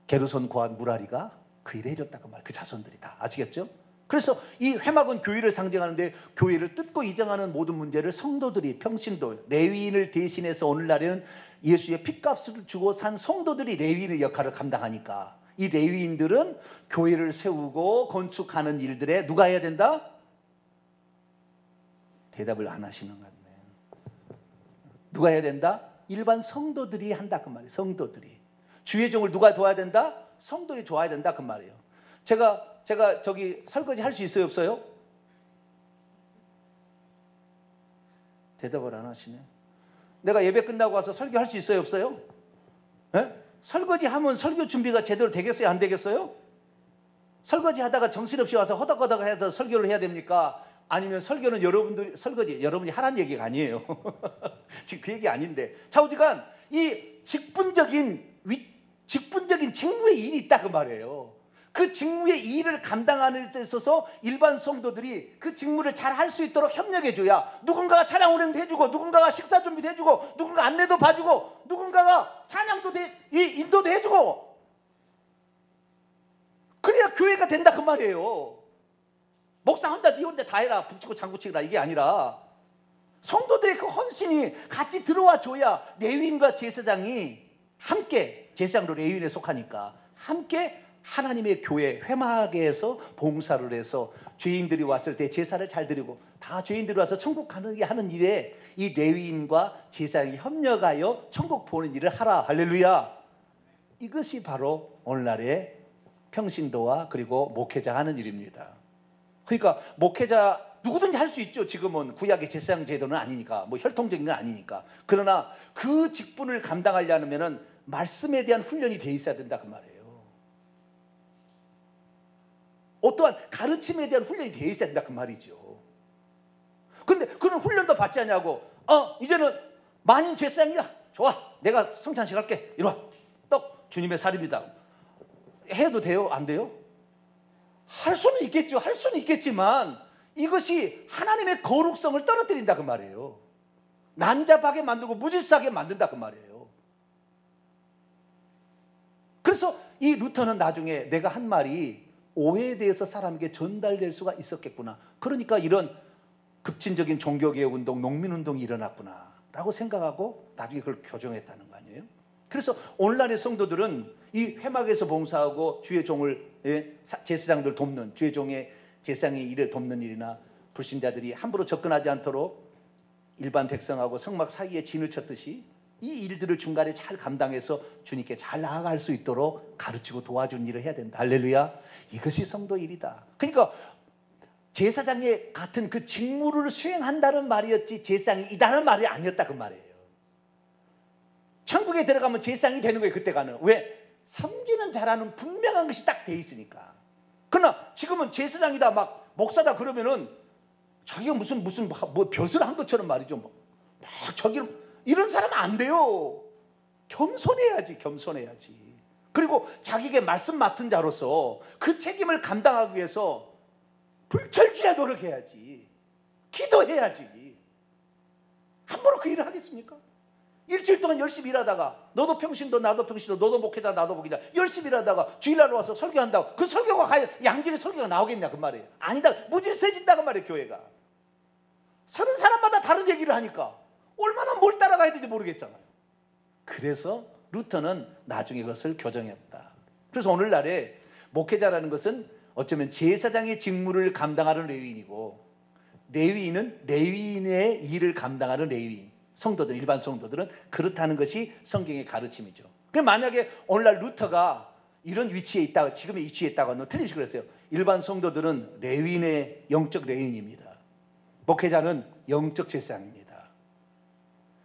게르손 고한 무라리가 그 일을 해줬다 그 말이에요. 그 자손들이 다. 아시겠죠? 그래서 이 회막은 교회를 상징하는데, 교회를 뜯고 이정하는 모든 문제를 성도들이, 평신도, 레위인을 대신해서 오늘날에는 예수의 핏값을 주고 산 성도들이 레위인의 역할을 감당하니까, 이 레위인들은 교회를 세우고 건축하는 일들에 누가 해야 된다? 대답을 안 하시는 것 같네요. 누가 해야 된다? 일반 성도들이 한다 그 말이에요. 성도들이. 주의 종을 누가 도와야 된다? 성도들이 도와야 된다 그 말이에요. 제가 저기 설거지 할 수 있어요, 없어요? 대답을 안 하시네. 내가 예배 끝나고 와서 설교할 수 있어요, 없어요? 네? 설거지 하면 설교 준비가 제대로 되겠어요, 안 되겠어요? 설거지 하다가 정신없이 와서 허덕허덕 해서 설교를 해야 됩니까? 아니면 설교는 여러분이 하라는 얘기가 아니에요. 지금 그 얘기 아닌데. 좌우지간 이 직분적인 직무의 일이 있다 그 말이에요. 그 직무의 일을 감당하는 데 있어서 일반 성도들이 그 직무를 잘 할 수 있도록 협력해 줘야, 누군가가 차량 운행도 해주고, 누군가가 식사 준비도 해주고, 누군가 안내도 봐주고, 누군가가 찬양도 인도도 해주고, 그래야 교회가 된다 그 말이에요. 목사 혼자 네 혼자 다 해라, 북치고 장구치라, 이게 아니라 성도들의 그 헌신이 같이 들어와 줘야 레위인과 제사장이 함께, 제사장도 레위인에 속하니까 함께 하나님의 교회 회막에서 봉사를 해서 죄인들이 왔을 때 제사를 잘 드리고, 다 죄인들이 와서 천국 가는 하는 일에 이 레위인과 제사장이 협력하여 천국 보는 일을 하라. 할렐루야. 이것이 바로 오늘날의 평신도와 그리고 목회자 하는 일입니다. 그러니까 목회자 누구든지 할 수 있죠. 지금은 구약의 제사장 제도는 아니니까, 뭐 혈통적인 건 아니니까. 그러나 그 직분을 감당하려면은 말씀에 대한 훈련이 돼 있어야 된다 그 말이에요. 어떠한 가르침에 대한 훈련이 돼 있어야 된다 그 말이죠. 근데 그런 훈련도 받지 않냐고. 이제는 만인 제사장이야. 좋아, 내가 성찬식 할게. 이리 와. 떡 주님의 살입니다. 해도 돼요? 안 돼요? 할 수는 있겠죠. 할 수는 있겠지만 이것이 하나님의 거룩성을 떨어뜨린다 그 말이에요. 난잡하게 만들고 무질서하게 만든다 그 말이에요. 그래서 이 루터는 나중에 내가 한 말이 오해에 대해서 사람에게 전달될 수가 있었겠구나, 그러니까 이런 급진적인 종교개혁 운동, 농민운동이 일어났구나 라고 생각하고 나중에 그걸 교정했다는 거 아니에요? 그래서 오늘날의 성도들은 이 회막에서 봉사하고 주의 종을, 제사장들 돕는, 주의 종의 제사장의 일을 돕는 일이나, 불신자들이 함부로 접근하지 않도록 일반 백성하고 성막 사이에 진을 쳤듯이 이 일들을 중간에 잘 감당해서 주님께 잘 나아갈 수 있도록 가르치고 도와주는 일을 해야 된다. 할렐루야. 이것이 성도 일이다. 그러니까 제사장의 같은 그 직무를 수행한다는 말이었지 제사장이다는 말이 아니었다 그 말이에요. 천국에 들어가면 제사장이 되는 거예요. 그때가는. 왜? 섬기는 자라는 분명한 것이 딱 돼 있으니까. 그러나 지금은 제사장이다, 막 목사다 그러면은 자기가 무슨 뭐 벼슬 한 것처럼 말이죠. 막 저기 이런 사람은 안 돼요. 겸손해야지. 그리고 자기에게 말씀 맡은 자로서 그 책임을 감당하기 위해서 불철주야 노력해야지. 기도해야지. 함부로 그 일을 하겠습니까? 일주일 동안 열심히 일하다가, 너도 평신도 나도 평신도, 너도 목회다 나도 목회다, 열심히 일하다가 주일날 와서 설교한다고 그 설교가 과연 양질의 설교가 나오겠냐 그 말이에요. 아니다. 무질서해진다 그 말이에요. 교회가. 서는 사람마다 다른 얘기를 하니까 얼마나 뭘 따라가야 될지 모르겠잖아요. 그래서 루터는 나중에 그것을 교정했다. 그래서 오늘날에 목회자라는 것은 어쩌면 제사장의 직무를 감당하는 레위인이고, 레위인은 레위인의 일을 감당하는 레위인, 성도들, 일반 성도들은 그렇다는 것이 성경의 가르침이죠. 그럼 만약에 오늘날 루터가 이런 위치에 있다가, 지금의 위치에 있다고 하면 틀림없이 그랬어요. 일반 성도들은 레위인의 영적 레위인입니다. 목회자는 영적 제사장입니다.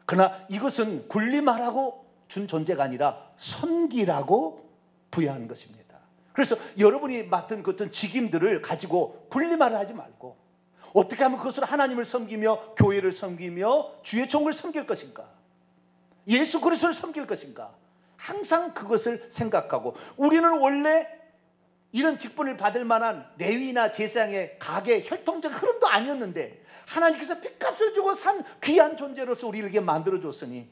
그러나 이것은 군림하라고 준 존재가 아니라 선기라고 부여한 것입니다. 그래서 여러분이 맡은 그 어떤 직임들을 가지고 군림하라 하지 말고, 어떻게 하면 그것으로 하나님을 섬기며 교회를 섬기며 주의 종을 섬길 것인가, 예수 그리스도를 섬길 것인가, 항상 그것을 생각하고, 우리는 원래 이런 직분을 받을 만한 레위나 제사장의 가계 혈통적 흐름도 아니었는데 하나님께서 핏값을 주고 산 귀한 존재로서 우리에게 만들어줬으니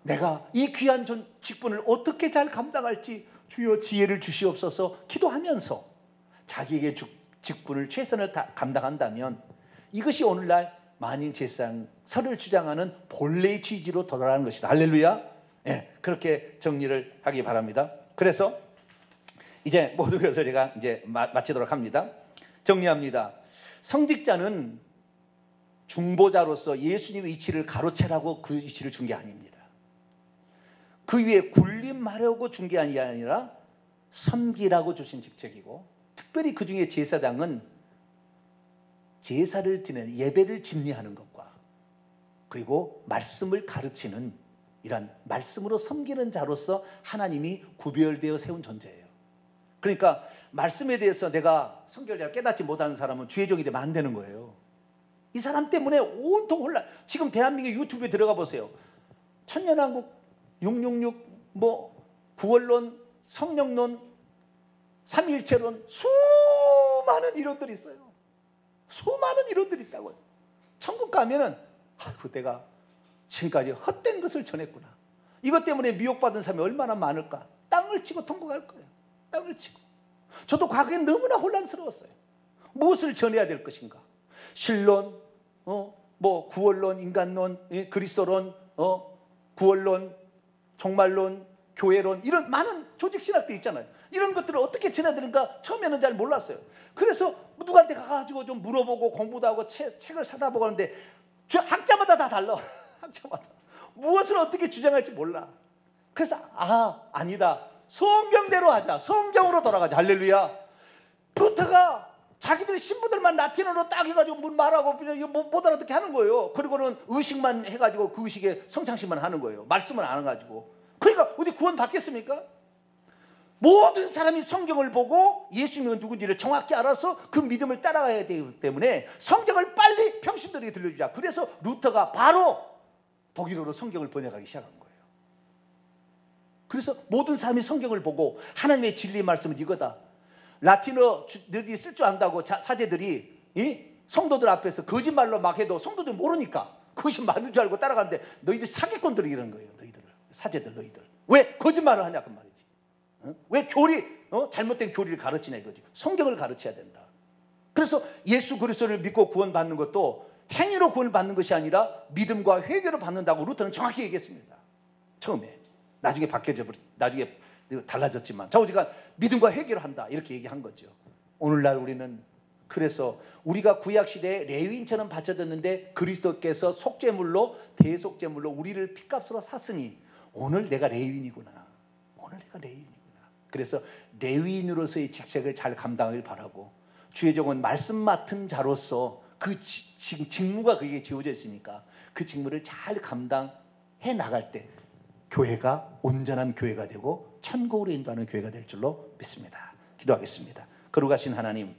내가 이 귀한 직분을 어떻게 잘 감당할지 주여 지혜를 주시옵소서 기도하면서 자기에게 직분을 최선을 다 감당한다면 이것이 오늘날 만인 제사장 설을 주장하는 본래의 취지로 돌아가는 것이다. 할렐루야. 네, 그렇게 정리를 하기 바랍니다. 그래서 이제 모든 것을 제가 이제 마치도록 합니다. 정리합니다. 성직자는 중보자로서 예수님의 위치를 가로채라고 그 위치를 준 게 아닙니다. 그 위에 군림하려고 준 게 아니라 섬기라고 주신 직책이고, 특별히 그 중에 제사장은 제사를 지내는, 예배를 집리하는 것과 그리고 말씀을 가르치는, 이런 말씀으로 섬기는 자로서 하나님이 구별되어 세운 존재예요. 그러니까 말씀에 대해서 내가 성경을 잘 깨닫지 못하는 사람은 주의 종이 되면 안 되는 거예요. 이 사람 때문에 온통 혼란. 지금 대한민국 유튜브에 들어가 보세요. 천년왕국, 666, 구원론, 성령론, 삼위일체론, 수많은 이론들이 있어요. 수많은 이론들이 있다고요. 천국 가면은 아이고 내가 지금까지 헛된 것을 전했구나. 이것 때문에 미혹받은 사람이 얼마나 많을까. 땅을 치고 통곡할 거예요. 땅을 치고. 저도 과거에 너무나 혼란스러웠어요. 무엇을 전해야 될 것인가. 신론, 구원론, 인간론, 그리스도론, 구원론, 종말론, 교회론, 이런 많은 조직신학들이 있잖아요. 이런 것들을 어떻게 전해야 되는가 처음에는 잘 몰랐어요. 그래서 누구한테 가가지고 좀 물어보고 공부도 하고 책을 사다 보고 하는데 학자마다 다 달라. 학자마다 무엇을 어떻게 주장할지 몰라. 그래서 아니다. 성경대로 하자. 성경으로 돌아가자. 할렐루야. 루터가 자기들 신부들만 라틴어로 딱 해가지고 뭘 말하고 못 알아듣게 하는 거예요. 그리고는 의식만 해가지고 그 의식에 성창식만 하는 거예요. 말씀을 안 해가지고. 그러니까 어디 구원 받겠습니까? 모든 사람이 성경을 보고 예수님은 누군지를 정확히 알아서 그 믿음을 따라가야 되기 때문에 성경을 빨리 평신들에게 들려주자. 그래서 루터가 바로 독일어로 성경을 번역하기 시작한 거예요. 그래서 모든 사람이 성경을 보고 하나님의 진리의 말씀은 이거다. 라틴어 너희들이 쓸 줄 안다고 사제들이 성도들 앞에서 거짓말로 막 해도 성도들 모르니까 그것이 맞는 줄 알고 따라가는데 너희들 사기꾼들이 이런 거예요. 너희들 사제들 너희들 왜 거짓말을 하냐 그 말이지. 왜 잘못된 교리를 가르치냐 이거지. 성경을 가르쳐야 된다. 그래서 예수 그리스도를 믿고 구원받는 것도 행위로 구원을 받는 것이 아니라 믿음과 회개로 받는다고 루터는 정확히 얘기했습니다. 처음에. 나중에 나중에 달라졌지만 좌우지간 믿음과 회개를 한다 이렇게 얘기한 거죠. 오늘날 우리는 그래서 우리가 구약시대에 레위인처럼 바쳐졌는데 그리스도께서 속죄물로 대속죄물로 우리를 핏값으로 샀으니 오늘 내가 레위인이구나. 오늘 내가 레위인이구나. 그래서 레위인으로서의 직책을 잘 감당하길 바라고, 주의 종은 말씀 맡은 자로서 그 직무가 그에게 지어져 있으니까 그 직무를 잘 감당해 나갈 때 교회가 온전한 교회가 되고 천국으로 인도하는 교회가 될 줄로 믿습니다. 기도하겠습니다. 거룩하신 하나님,